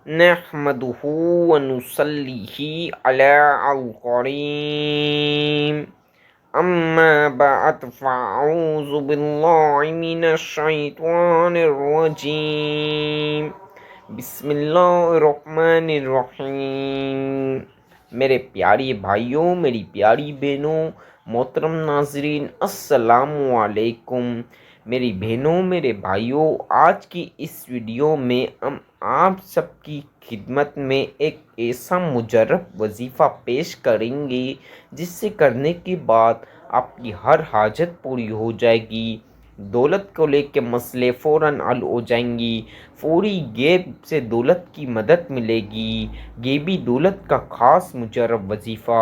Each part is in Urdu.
نحمده ونصلي على الكريم أما بعد فأعوذ بالله من الشيطان الرجيم بسم اللہ الرحمن الرحیم۔ میرے پیارے بھائیوں، میری پیاری بہنوں، محترم ناظرین، السلام علیکم۔ میری بہنوں، میرے بھائیوں، آج کی اس ویڈیو میں ہم آپ سب کی خدمت میں ایک ایسا مجرب وظیفہ پیش کریں گے جس سے کرنے کے بعد آپ کی ہر حاجت پوری ہو جائے گی، دولت کو لے کے مسئلے فوراً حل ہو جائیں گی، فوری غیب سے دولت کی مدد ملے گی، غیبی دولت کا خاص مجرب وظیفہ،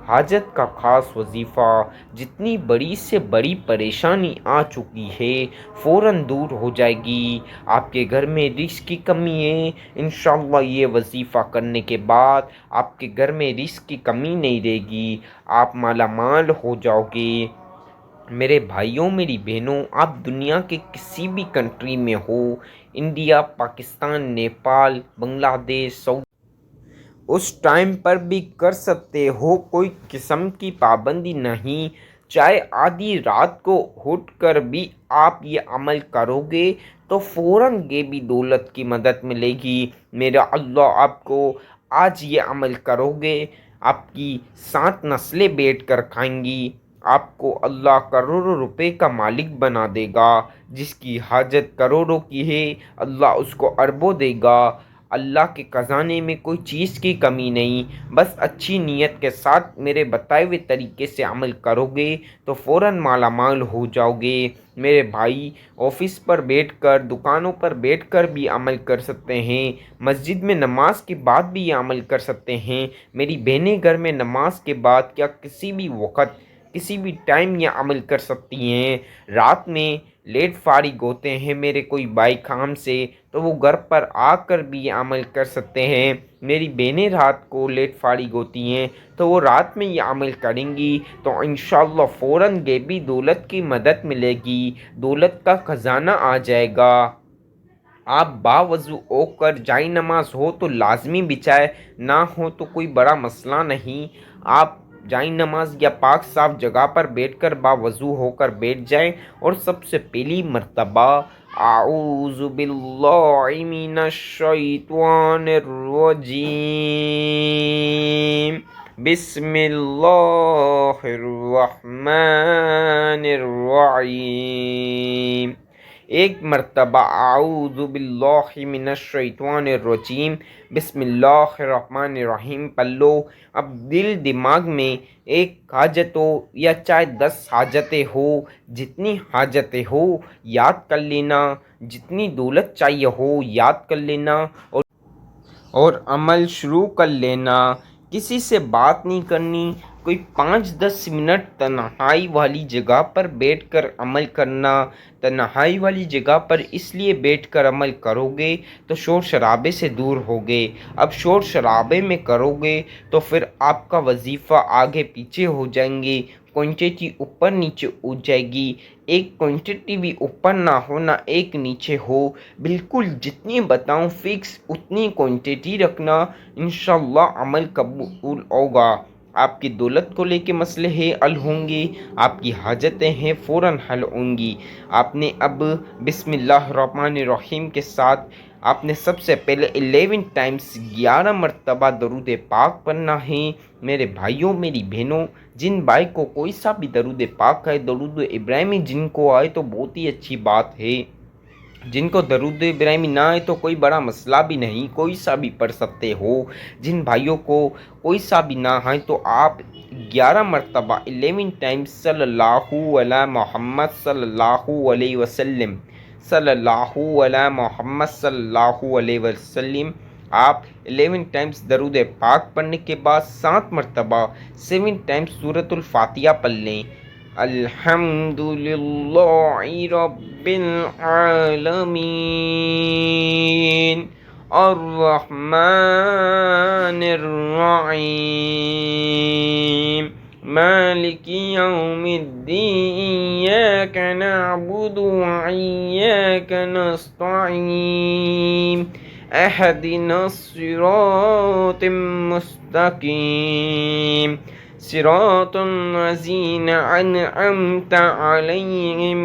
حاجت کا خاص وظیفہ، جتنی بڑی سے بڑی پریشانی آ چکی ہے فوراً دور ہو جائے گی۔ آپ کے گھر میں رزق کی کمی ہے، انشاءاللہ یہ وظیفہ کرنے کے بعد آپ کے گھر میں رزق کی کمی نہیں رہے گی، آپ مالا مال ہو جاؤ گے۔ میرے بھائیوں، میری بہنوں، آپ دنیا کے کسی بھی کنٹری میں ہو، انڈیا، پاکستان، نیپال، بنگلہ دیش، سعودی، اس ٹائم پر بھی کر سکتے ہو، کوئی قسم کی پابندی نہیں۔ چاہے آدھی رات کو اٹھ کر بھی آپ یہ عمل کرو گے تو فوراً غیبی دولت کی مدد ملے گی۔ میرا اللہ آپ کو آج یہ عمل کرو گے، آپ کی 7 نسلیں بیٹھ کر کھائیں گی، آپ کو اللہ کروڑوں روپے کا مالک بنا دے گا۔ جس کی حاجت کروڑوں کی ہے اللہ اس کو اربوں دے گا۔ اللہ کے خزانے میں کوئی چیز کی کمی نہیں، بس اچھی نیت کے ساتھ میرے بتائے ہوئے طریقے سے عمل کرو گے تو فوراً مالا مال ہو جاؤ گے۔ میرے بھائی، آفس پر بیٹھ کر، دکانوں پر بیٹھ کر بھی عمل کر سکتے ہیں، مسجد میں نماز کے بعد بھی یہ عمل کر سکتے ہیں۔ میری بہنیں گھر میں نماز کے بعد کیا کسی بھی وقت، کسی بھی ٹائم یہ عمل کر سکتی ہیں۔ رات میں لیٹ فارغ ہوتے ہیں میرے کوئی بھائی کام سے تو وہ گھر پر آ کر بھی یہ عمل کر سکتے ہیں۔ میری بہنیں رات کو لیٹ فارغ ہوتی ہیں تو وہ رات میں یہ عمل کریں گی تو انشاءاللہ فوراً غیبی دولت کی مدد ملے گی، دولت کا خزانہ آ جائے گا۔ آپ باوضو ہو کر جائے نماز ہو تو لازمی بچھائے، نہ ہو تو کوئی بڑا مسئلہ نہیں۔ آپ جائے نماز یا پاک صاف جگہ پر بیٹھ کر باوضو ہو کر بیٹھ جائیں اور سب سے پہلی مرتبہ اعوذ باللہ من الشیطان الرجیم بسم اللہ الرحمن الرحیم، ایک مرتبہ اعوذ باللہ من الشیطان الرجیم بسم اللہ الرحمن الرحیم پڑھ لو۔ اب دل دماغ میں ایک حاجت ہو یا چاہے 10 حاجتیں ہو، جتنی حاجتیں ہو یاد کر لینا، جتنی دولت چاہیے ہو یاد کر لینا اور عمل شروع کر لینا۔ کسی سے بات نہیں کرنی، کوئی 5-10 منٹ تنہائی والی جگہ پر بیٹھ کر عمل کرنا۔ تنہائی والی جگہ پر اس لیے بیٹھ کر عمل کرو گے تو شور شرابے سے دور ہوگے۔ اب شور شرابے میں کرو گے تو پھر آپ کا وظیفہ آگے پیچھے ہو جائیں گے، کوانٹٹی اوپر نیچے ہو جائے گی۔ ایک کوانٹٹی بھی اوپر نہ ہو نہ ایک نیچے ہو، بالکل جتنی بتاؤں فکس اتنی کوانٹٹی رکھنا، انشاءاللہ عمل قبول ہوگا۔ آپ کی دولت کو لے کے مسئلے حل ہوں گے، آپ کی حاجتیں ہیں فوراً حل ہوں گی۔ آپ نے اب بسم اللہ الرحمن الرحیم کے ساتھ آپ نے سب سے پہلے 11 ٹائمز 11 مرتبہ درود پاک پڑھنا ہے۔ میرے بھائیوں، میری بہنوں، جن بھائی کو کوئی سا بھی درود پاک ہے، درود ابراہیمی جن کو آئے تو بہت ہی اچھی بات ہے، جن کو درود ابراہیمی نہ آئے تو کوئی بڑا مسئلہ بھی نہیں، کوئی سا بھی پڑھ سکتے ہو۔ جن بھائیوں کو کوئی سا بھی نہ آئے تو آپ 11 مرتبہ 11 ٹائمز صلی اللہ علیہ محمد صلی اللہ علیہ وسلم، صلی اللہ علیہ محمد صلی اللہ علیہ وسلم، آپ 11 ٹائمز درود پاک پڑھنے کے بعد 7 مرتبہ 7 ٹائمز سورۃ الفاتحہ پڑھ لیں۔ الحمدللہ رب العالمین الرحمن الرحیم مالک یوم الدین ایاک نعبد و ایاک نستعین اهدنا الصراط المستقيم صراط الذين أنعمت عليهم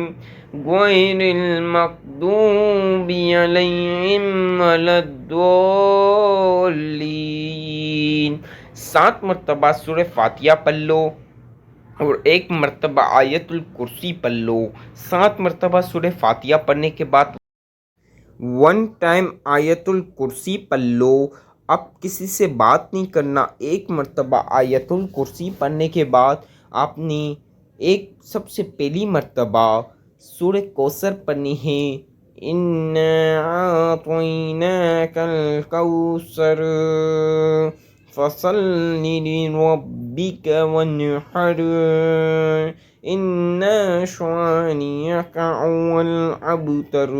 غير المغضوب عليهم ولا الضالين. 7 مرتبہ سورہ فاتحہ پڑھ لو اور 1 مرتبہ آیت الکرسی پڑھ لو. 7 مرتبہ سورہ فاتحہ پڑھنے کے بعد 1 ٹائم آیت الکرسی پڑھ لو. اب کسی سے بات نہیں کرنا. 1 مرتبہ آیت الکرسی پڑھنے کے بعد آپ نے سب سے پہلی مرتبہ سورہ کوثر پڑھنی ہے. اِنَّا أَعْطَيْنَاكَ الْكَوْثَرَ فَصَلِّ لِرَبِّكَ وَانْحَرْ اِنَّ شَانِئَكَ هُوَ الْأَبْتَرُ.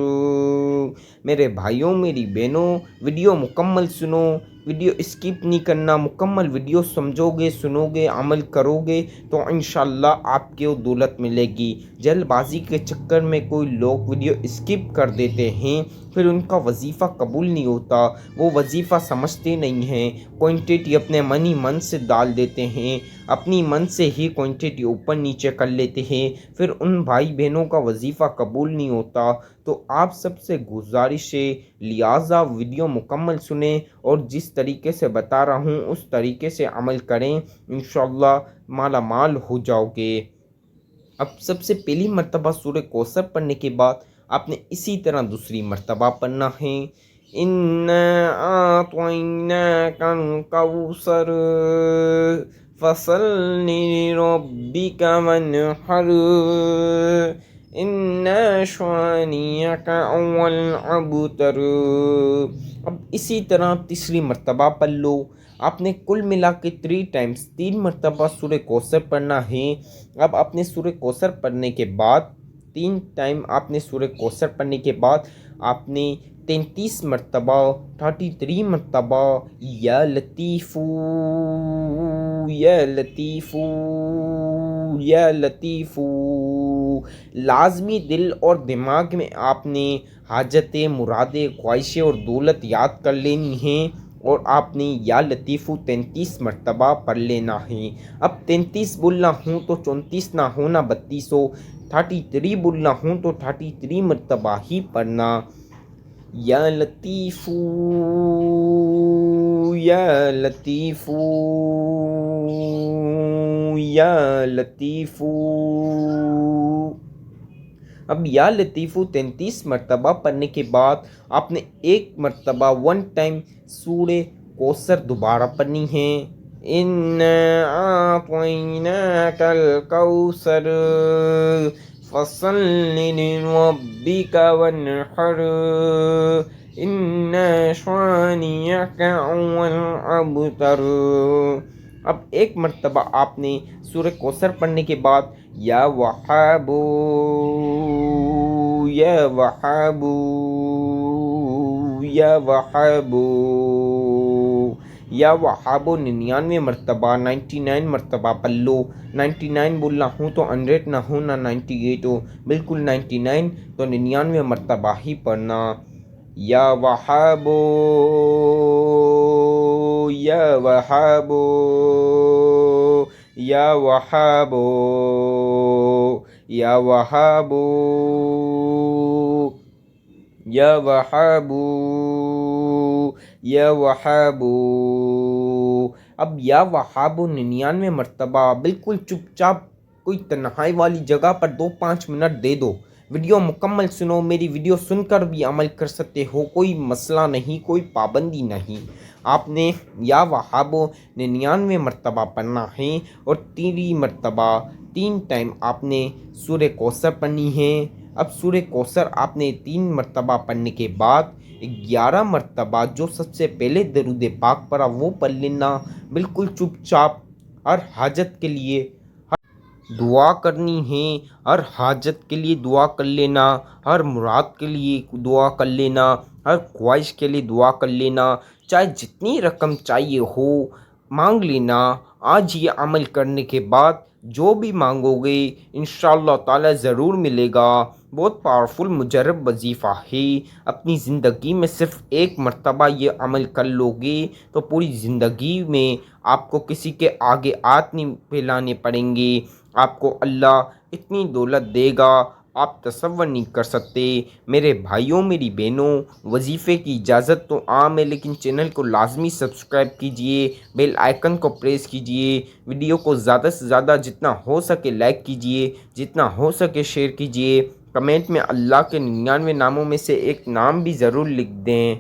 میرے بھائیوں، میری بہنوں، ویڈیو مکمل سنو، ویڈیو اسکپ نہیں کرنا. مکمل ویڈیو سمجھو گے، سنو گے، عمل کرو گے تو انشاءاللہ آپ کو دولت ملے گی. جلد بازی کے چکر میں کوئی لوگ ویڈیو اسکپ کر دیتے ہیں، پھر ان کا وظیفہ قبول نہیں ہوتا. وہ وظیفہ سمجھتے نہیں ہیں، کوانٹٹی اپنے من سے ڈال دیتے ہیں، اپنی من سے ہی کوانٹٹی اوپر نیچے کر لیتے ہیں، پھر ان بھائی بہنوں کا وظیفہ قبول نہیں ہوتا. تو آپ سب سے گزارش ہے لہٰذا ویڈیو مکمل سنیں اور جس طریقے سے بتا رہا ہوں اس طریقے سے عمل کریں، انشاءاللہ مالا مال ہو جاؤ گے. اب سب سے پہلی مرتبہ سورہ کوثر پڑھنے کے بعد آپ نے اسی طرح دوسری مرتبہ پڑھنا ہے. اِنَّا أَعْطَيْنَاكَ الْكَوْثَرَ فَصَلِّ لِرَبِّكَ وَانْحَرْ اِنَّ شَانِئَكَ هُوَ الْأَبْتَرُ. اب اسی طرح تیسری مرتبہ پڑھ لو. آپ نے کل ملا کے 3 مرتبہ سورہ کوثر پڑھنا ہے. اب آپ نے سورہ کوثر پڑھنے کے بعد 3 ٹائم آپ نے سورہ کوثر پڑھنے کے بعد آپ نے 33 مرتبہ 33 مرتبہ یا لطیفو یا لطیفو یا لطیفو لازمی دل اور دماغ میں آپ نے حاجتیں، مرادیں، خواہشیں اور دولت یاد کر لینی ہیں اور آپ نے یا لطیفو 33 مرتبہ پڑھ لینا ہے. اب 33 بولنا ہوں تو 34 نہ ہونا 32 ہو، 33 بولنا ہوں تو 33 مرتبہ ہی پڑھنا. یا لطیفو یا لطیفو یا لطیفو. اب یا لطیفو 33 مرتبہ پڑھنے کے بعد آپ نے 1 مرتبہ 1 ٹائم سورہ کوثر دوبارہ پڑھنی ہے. اِنَّا أَعْطَيْنَاكَ الْكَوْثَرَ فَصَلِّ لِرَبِّكَ وَانْحَرْ اِنَّ شَانِئَكَ هُوَ الْأَبْتَرُ. اب 1 مرتبہ آپ نے سورہ کوثر پڑھنے کے بعد یا وہاب یا وہاب یا وہاب یا وہاب 99 مرتبہ 99 مرتبہ پڑھ لو. 99 بولنا ہوں تو 100 نہ ہونا 98 ہو، بالکل 99 تو 99 مرتبہ ہی پڑھنا. یا وہاب یا وہاب یا وہاب یا وہاب یا وہاب یا وہاب. اب یا وہاب 99 مرتبہ بالکل چپ چاپ کوئی تنہائی والی جگہ پر 2-5 منٹ دے دو. ویڈیو مکمل سنو. میری ویڈیو سن کر بھی عمل کر سکتے ہو، کوئی مسئلہ نہیں، کوئی پابندی نہیں. آپ نے یا وہاب 99 مرتبہ پڑھنا ہے اور 3 مرتبہ 3 ٹائم آپ نے سورہ کوثر پڑھنی ہے. اب سورہ کوثر آپ نے 3 مرتبہ پڑھنے کے بعد 11 مرتبہ جو سب سے پہلے درود پاک پڑھا وہ پڑھ لینا، بالکل چپ چاپ. ہر حاجت کے لیے دعا کرنی ہے، ہر حاجت کے لیے دعا کر لینا، ہر مراد کے لیے دعا کر لینا، ہر خواہش کے لیے دعا کر لینا. چاہے جتنی رقم چاہیے ہو مانگ لینا. آج یہ عمل کرنے کے بعد جو بھی مانگو گے انشاءاللہ تعالی ضرور ملے گا. بہت پاورفل مجرب وظیفہ ہے۔ اپنی زندگی میں صرف ایک مرتبہ یہ عمل کر لو گے تو پوری زندگی میں آپ کو کسی کے آگے ہاتھ نہیں پھیلانے پڑیں گے۔ آپ کو اللہ اتنی دولت دے گا آپ تصور نہیں کر سکتے۔ میرے بھائیوں میری بہنوں، وظیفے کی اجازت تو عام ہے، لیکن چینل کو لازمی سبسکرائب کیجئے، بیل آئیکن کو پریس کیجئے، ویڈیو کو زیادہ سے زیادہ جتنا ہو سکے لائک کیجئے، جتنا ہو سکے شیئر کیجئے، کمنٹ میں اللہ کے 99 ناموں میں سے ایک نام بھی ضرور لکھ دیں۔